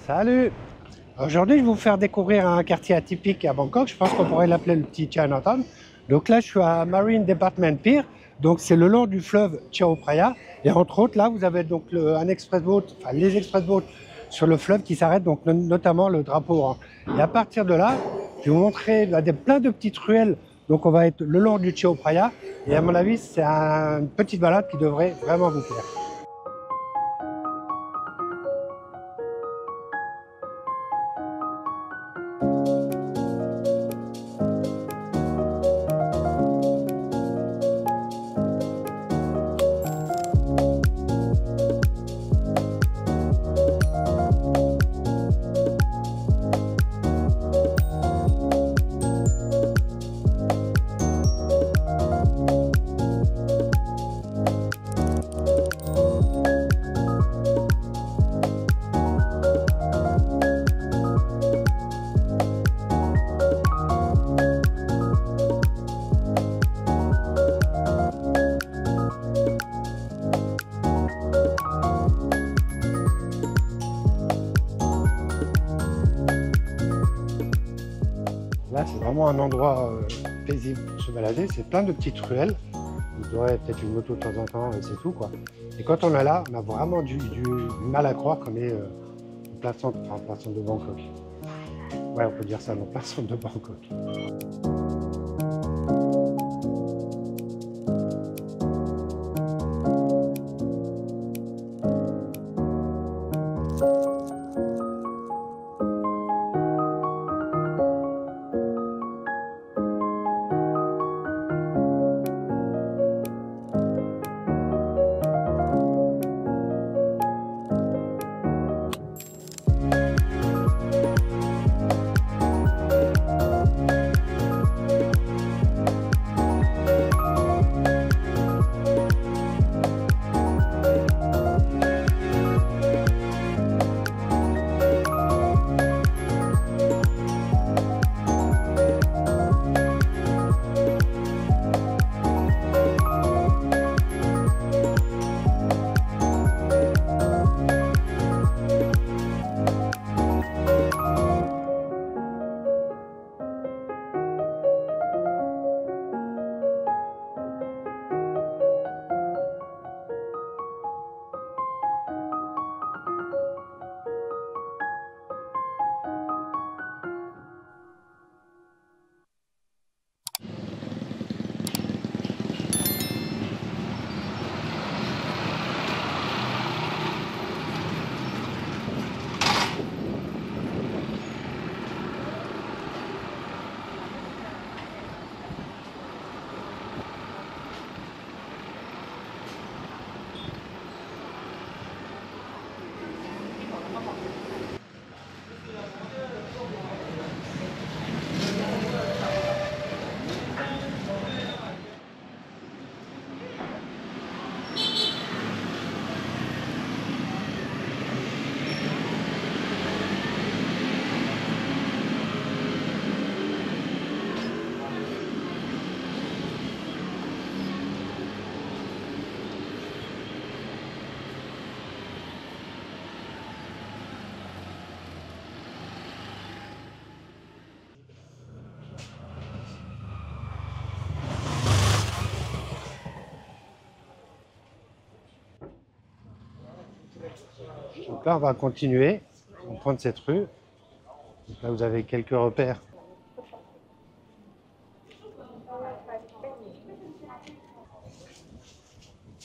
Salut! Aujourd'hui, je vais vous faire découvrir un quartier atypique à Bangkok. Je pense qu'on pourrait l'appeler le petit Chinatown. Donc là, je suis à Marine Department Pier. Donc c'est le long du fleuve Chao Phraya. Et entre autres, là, vous avez donc un express boat, enfin les express boats sur le fleuve qui s'arrêtent, donc notamment le drapeau orange. Et à partir de là, je vais vous montrer plein de petites ruelles. Donc on va être le long du Chao Phraya. Et à mon avis, c'est une petite balade qui devrait vraiment vous plaire. Là, c'est vraiment un endroit paisible pour se balader. C'est plein de petites ruelles. Vous aurez peut-être une moto de temps en temps et c'est tout, quoi. Et quand on est là, on a vraiment du mal à croire qu'on est en plein centre, enfin, en plein centre de Bangkok. Ouais, on peut dire ça, en plein centre de Bangkok. Donc là, on va continuer, on va prendre cette rue. Donc là, vous avez quelques repères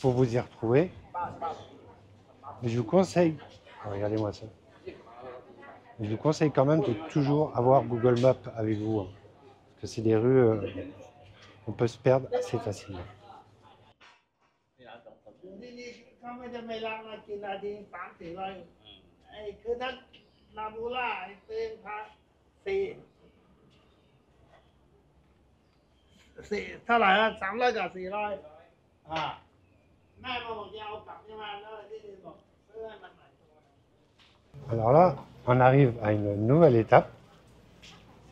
pour vous y retrouver. Mais je vous conseille, regardez-moi ça, je vous conseille quand même de toujours avoir Google Maps avec vous, hein, parce que c'est des rues, on peut se perdre assez facilement. Alors là, on arrive à une nouvelle étape.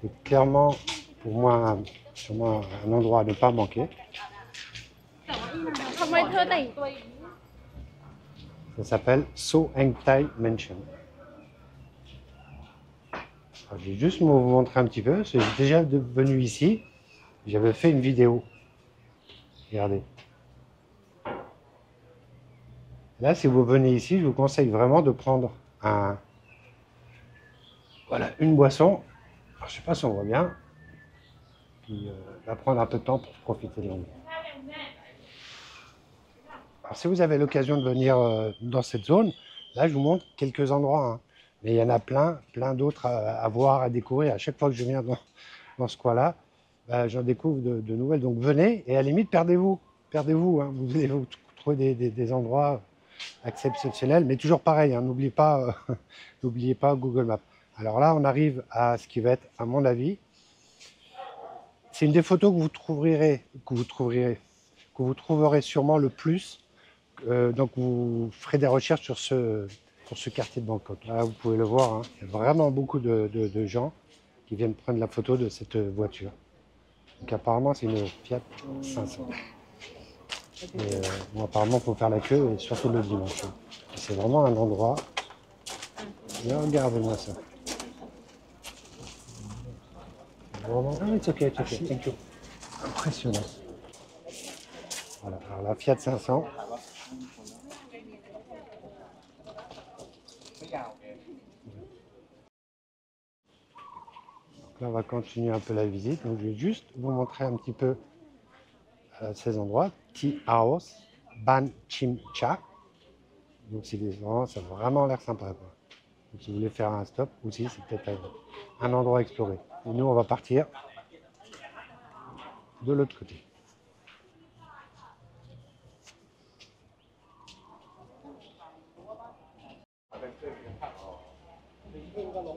C'est clairement, pour moi, sûrement un endroit à ne pas manquer. Ça s'appelle So Eng Thai Mansion. Je vais juste vous montrer un petit peu, parce que j'ai déjà venu ici, j'avais fait une vidéo. Regardez. Là, si vous venez ici, je vous conseille vraiment de prendre voilà, une boisson. Alors, je sais pas si on voit bien. Puis, va prendre un peu de temps pour profiter de l'endroit. Alors, si vous avez l'occasion de venir dans cette zone, là, je vous montre quelques endroits. Hein. Mais il y en a plein d'autres à voir, à découvrir. À chaque fois que je viens dans ce coin-là, bah, j'en découvre de nouvelles. Donc venez et à la limite, perdez-vous. Perdez-vous. Hein. Vous allez vous trouver des endroits exceptionnels, mais toujours pareil. Hein. N'oubliez pas Google Maps. Alors là, on arrive à ce qui va être, à mon avis, c'est une des photos que vous trouverez sûrement le plus. Donc vous ferez des recherches sur ce quartier de Bangkok. Là, vous pouvez le voir, hein, il y a vraiment beaucoup de gens qui viennent prendre la photo de cette voiture. Donc apparemment, c'est une Fiat 500. Et, bon, apparemment, il faut faire la queue, et surtout le dimanche. C'est vraiment un endroit. Regardez-moi ça. Vraiment, it's okay, thank you. Impressionnant. Voilà, alors la Fiat 500. Là, on va continuer un peu la visite. Donc, je vais juste vous montrer un petit peu ces endroits. Tea House, Ban Chim Cha. Donc, c'est des endroits, ça a vraiment l'air sympa. Quoi. Donc, si vous voulez faire un stop aussi, c'est peut-être un endroit à explorer. Et nous, on va partir de l'autre côté.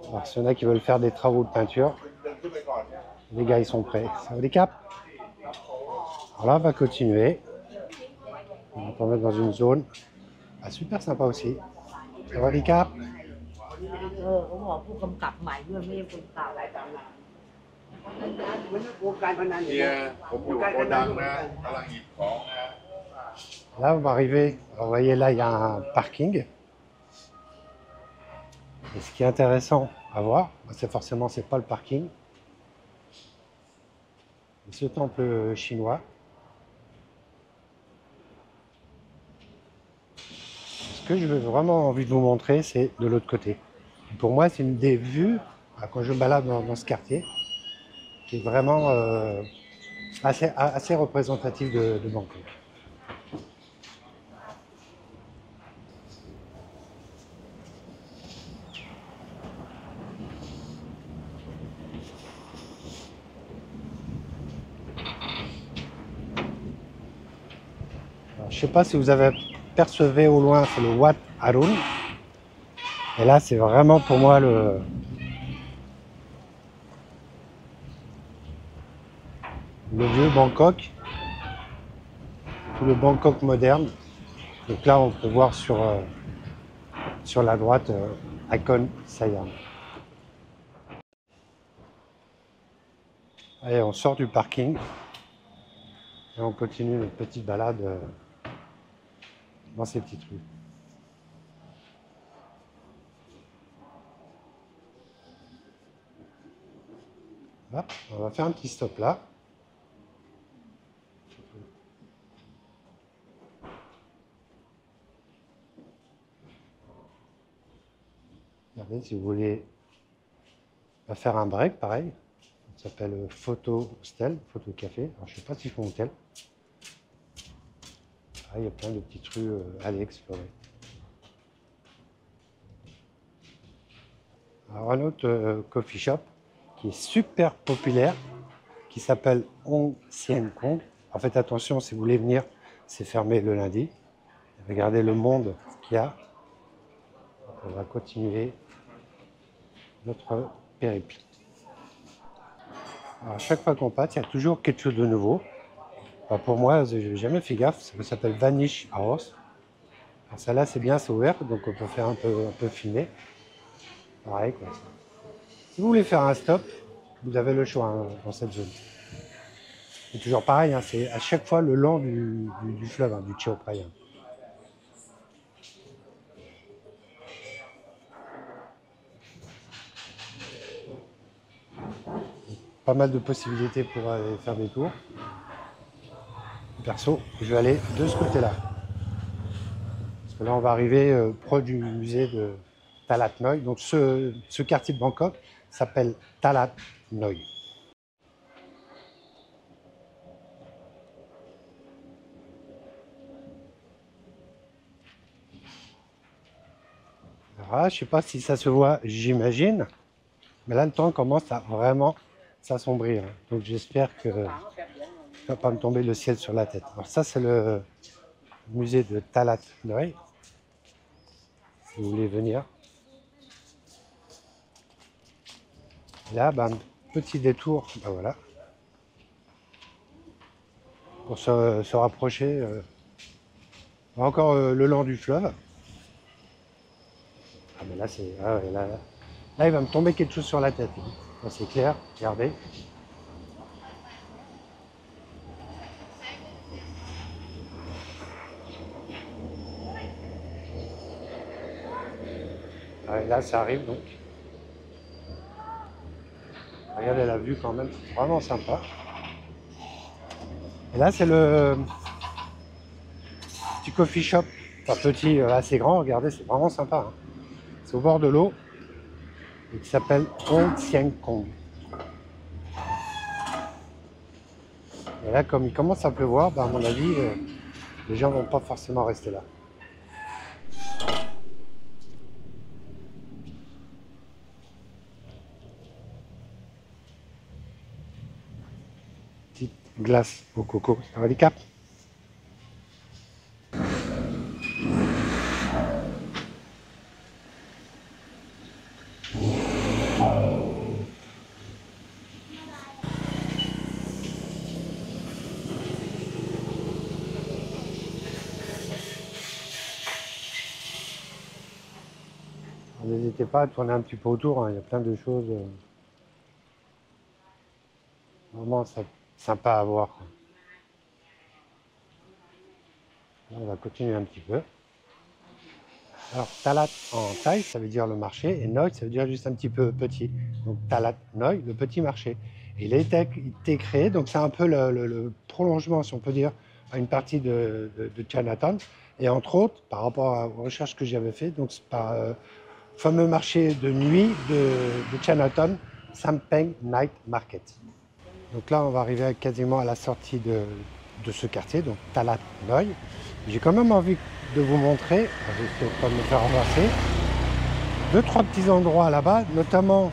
Alors, s'il y en a qui veulent faire des travaux de peinture, les gars, ils sont prêts. Ça va les caps. Alors là, on va continuer. On va tomber dans une zone super sympa aussi. Ça va les caps. เขาบอกผู้กำกับใหม่ด้วยไม่ใช่คนเก่าเนี่ยผมอยู่โกดังนะกำลังหยิบของนะ Là, on va arriver. Alors, vous voyez, là, il y a un parking. Et ce qui est intéressant à voir, c'est forcément, c'est pas le parking. Ce temple chinois. Ce que je veux vraiment envie de vous montrer, c'est de l'autre côté. Pour moi, c'est une des vues, quand je me balade dans ce quartier, qui est vraiment assez représentative de Bangkok. Alors, je ne sais pas si vous avez percevé au loin, c'est le Wat Arun. Et là, c'est vraiment pour moi le vieux Bangkok, tout le Bangkok moderne. Donc là, on peut voir sur la droite Akon Siam. Allez, on sort du parking et on continue notre petite balade dans ces petites rues. Hop, on va faire un petit stop là. Regardez, si vous voulez faire un break, pareil. Ça s'appelle Photo Hostel, Photo Café. Alors, je ne sais pas s'ils font hôtel. Il y a plein de petites rues à aller explorer. Alors, un autre coffee shop qui est super populaire, qui s'appelle Hong Sien Kong. En fait, attention, si vous voulez venir, c'est fermé le lundi. Regardez le monde qu'il y a. On va continuer notre périple. Alors, à chaque fois qu'on passe, il y a toujours quelque chose de nouveau. Alors, pour moi, je n'ai jamais fait gaffe. Ça s'appelle Vanish House. Alors, celle-là, c'est bien, c'est ouvert, donc on peut faire un peu filmer. Pareil, quoi. Si vous voulez faire un stop, vous avez le choix hein, dans cette zone. C'est toujours pareil, hein, c'est à chaque fois le long du fleuve, hein, du Chao Phraya. pas mal de possibilités pour aller faire des tours. Perso, je vais aller de ce côté-là. Parce que là, on va arriver proche du musée de Talat Noi. Donc ce quartier de Bangkok s'appelle Talat Noi. Alors, je ne sais pas si ça se voit, j'imagine. Mais là, le temps commence à vraiment s'assombrir. Donc j'espère que ne va pas me tomber le ciel sur la tête. Alors ça, c'est le musée de Talat Noi. Si vous voulez venir. Là, ben, petit détour, ben voilà, pour se rapprocher encore le long du fleuve. Ah mais là, c'est, ah ouais, là, il va me tomber quelque chose sur la tête. Là, c'est clair, regardez. Ah, et là, ça arrive donc. Regardez la vue quand même, c'est vraiment sympa. Et là, c'est le petit coffee shop, enfin petit, assez grand, regardez, c'est vraiment sympa. Hein. C'est au bord de l'eau, et qui s'appelle Hong Xiang Kong. Et là, comme il commence à pleuvoir, bah, à mon avis, les gens vont pas forcément rester là. Petite glace au coco, ça va les caps. N'hésitez pas à tourner un petit peu autour, hein. Il y a plein de choses vraiment sympas à voir. Là, on va continuer un petit peu. Alors, Talat en thaï, ça veut dire le marché, et Noi, ça veut dire juste un petit peu petit. Donc, Talat Noi, le petit marché. Et il a été créé, donc c'est un peu le prolongement, si on peut dire, à une partie de Chinatown. Et entre autres, par rapport aux recherches que j'avais faites, donc c'est par fameux marché de nuit de Chinatown, Sampeng Night Market. Donc là, on va arriver quasiment à la sortie de ce quartier, donc Talat Noi. J'ai quand même envie de vous montrer, je vais essayer de pas me faire renverser, deux, trois petits endroits là-bas, notamment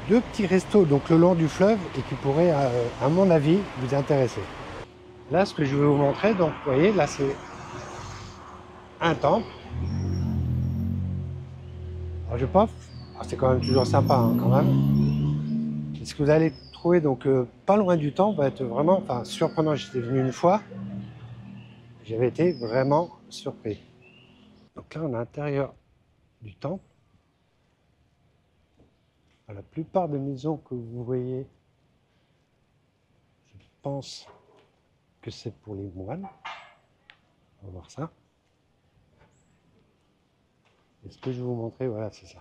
deux petits restos donc le long du fleuve et qui pourraient, à mon avis, vous intéresser. Là, ce que je vais vous montrer, donc vous voyez, là c'est un temple. Alors, je pense, c'est quand même toujours sympa, hein, quand même. Et ce que vous allez trouver donc pas loin du temple va être vraiment, enfin, surprenant. J'étais venu une fois, j'avais été vraiment surpris. Donc là, on est à l'intérieur du temple. La plupart des maisons que vous voyez, je pense que c'est pour les moines. On va voir ça. Et ce que je vais vous montrer, voilà, c'est ça.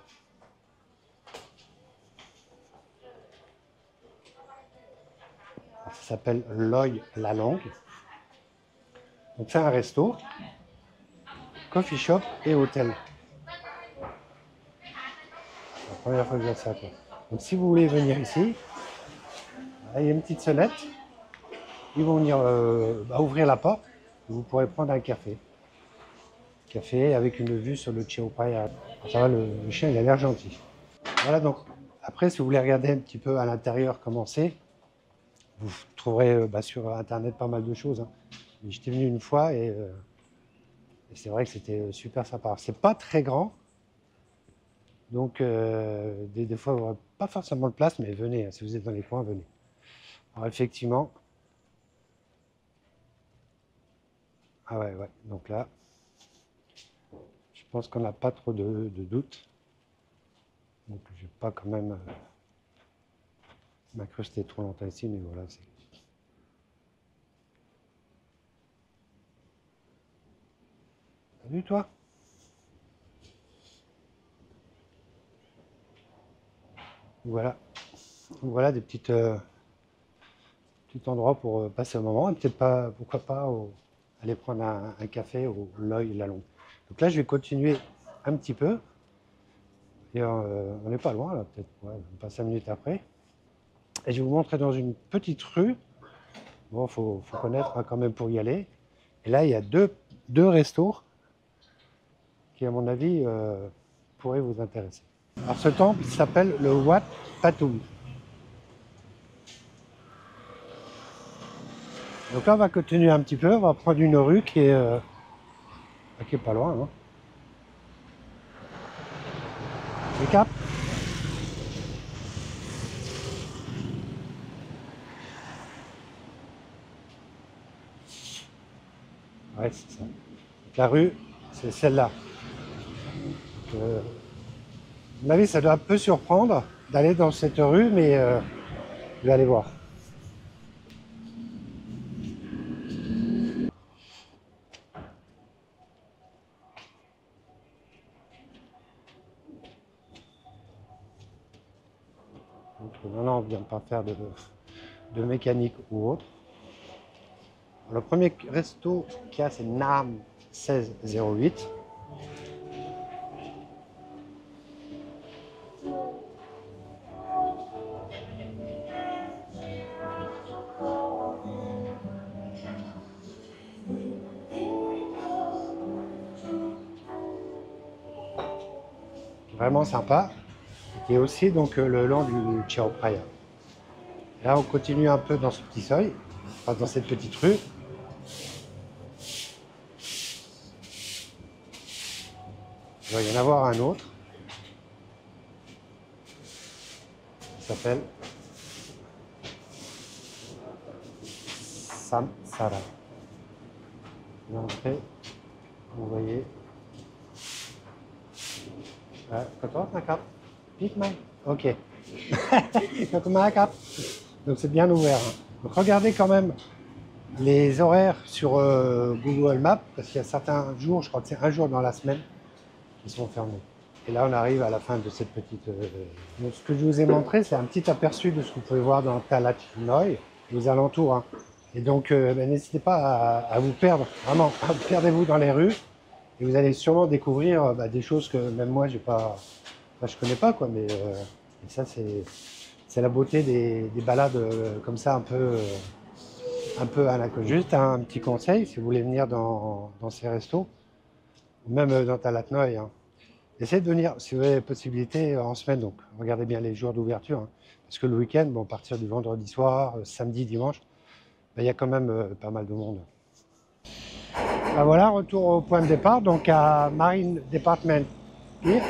Ça s'appelle Loy La Longue. Donc c'est un resto, coffee shop et hôtel. C'est la première fois que je vois ça. Quoi. Donc si vous voulez venir ici, il y a une petite sonnette. Ils vont venir ouvrir la porte. Vous pourrez prendre un café. Café avec une vue sur le Chao Phraya. Ça va, le chien il a l'air gentil. Voilà donc. Après, si vous voulez regarder un petit peu à l'intérieur comment c'est, vous trouverez sur internet pas mal de choses. Hein. J'étais venu une fois et c'est vrai que c'était super sympa. C'est pas très grand, donc des fois vous n'aurez pas forcément de place, mais venez, hein, si vous êtes dans les coins, venez. Alors effectivement, ah ouais, donc là, je pense qu'on n'a pas trop de doutes. Donc je ne vais pas quand même m'incruster trop longtemps ici, mais voilà, c'est... Salut toi. Voilà. Donc voilà des petits endroits pour passer un moment, et peut-être pas, pourquoi pas, aller prendre un café au Loy Lalonde. Donc là, je vais continuer un petit peu, et on n'est pas loin, là, peut-être pas 5 minutes après. Et je vais vous montrer dans une petite rue. Bon, faut connaître quand même pour y aller. Et là, il y a deux restos qui, à mon avis, pourraient vous intéresser. Alors, ce temple s'appelle le Wat Patum. Donc là, on va continuer un petit peu. On va prendre une rue qui est pas loin. Hein. Le Cap. Ouais, c'est ça. Donc, la rue, c'est celle-là. À mon avis, ça doit un peu surprendre d'aller dans cette rue, mais je vais aller voir. Donc, non, on ne vient pas faire de mécanique ou autre. Le premier resto qu'il y a, c'est Nam 1608. Vraiment sympa. Et aussi donc le long du Chao Phraya. Là, on continue un peu dans ce petit seuil, enfin, dans cette petite rue. Il va y en avoir un autre. Il s'appelle Samsara. L'entrée, vous voyez. Quand on a cap, pique main. Ok. Quand on a un cap. Donc c'est bien ouvert. Hein. Donc regardez quand même les horaires sur Google Maps, parce qu'il y a certains jours, je crois que c'est un jour dans la semaine, qui sont fermés. Et là, on arrive à la fin de cette petite... Donc, ce que je vous ai montré, c'est un petit aperçu de ce que vous pouvez voir dans Talat Noi, aux alentours. Hein. Et donc, n'hésitez pas à vous perdre, vraiment, perdez-vous dans les rues, et vous allez sûrement découvrir des choses que même moi, j'ai pas... Enfin, je connais pas, quoi, mais et ça, c'est la beauté des balades comme ça, un peu à la côte. Juste un petit conseil, si vous voulez venir dans ces restos, ou même dans Talat Noi, hein, essayez de venir, si vous avez la possibilité, en semaine. Donc, regardez bien les jours d'ouverture. Hein, parce que le week-end, bon, à partir du vendredi soir, samedi, dimanche, il y a quand même pas mal de monde. Voilà, retour au point de départ, donc à Marine Department Pier.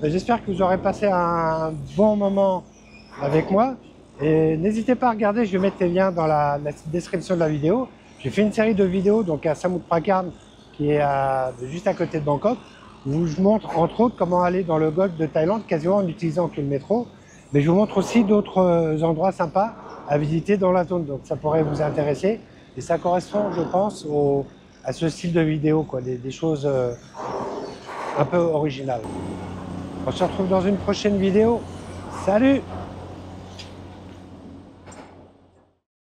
J'espère que vous aurez passé un bon moment avec moi. Et n'hésitez pas à regarder, je vais mettre les liens dans la description de la vidéo. J'ai fait une série de vidéos donc à Samut Prakan, qui est juste à côté de Bangkok, où je montre entre autres comment aller dans le golfe de Thaïlande quasiment en utilisant que le métro. Mais je vous montre aussi d'autres endroits sympas à visiter dans la zone, donc ça pourrait vous intéresser. Et ça correspond, je pense, à ce style de vidéo, quoi, des choses un peu originales. On se retrouve dans une prochaine vidéo. Salut!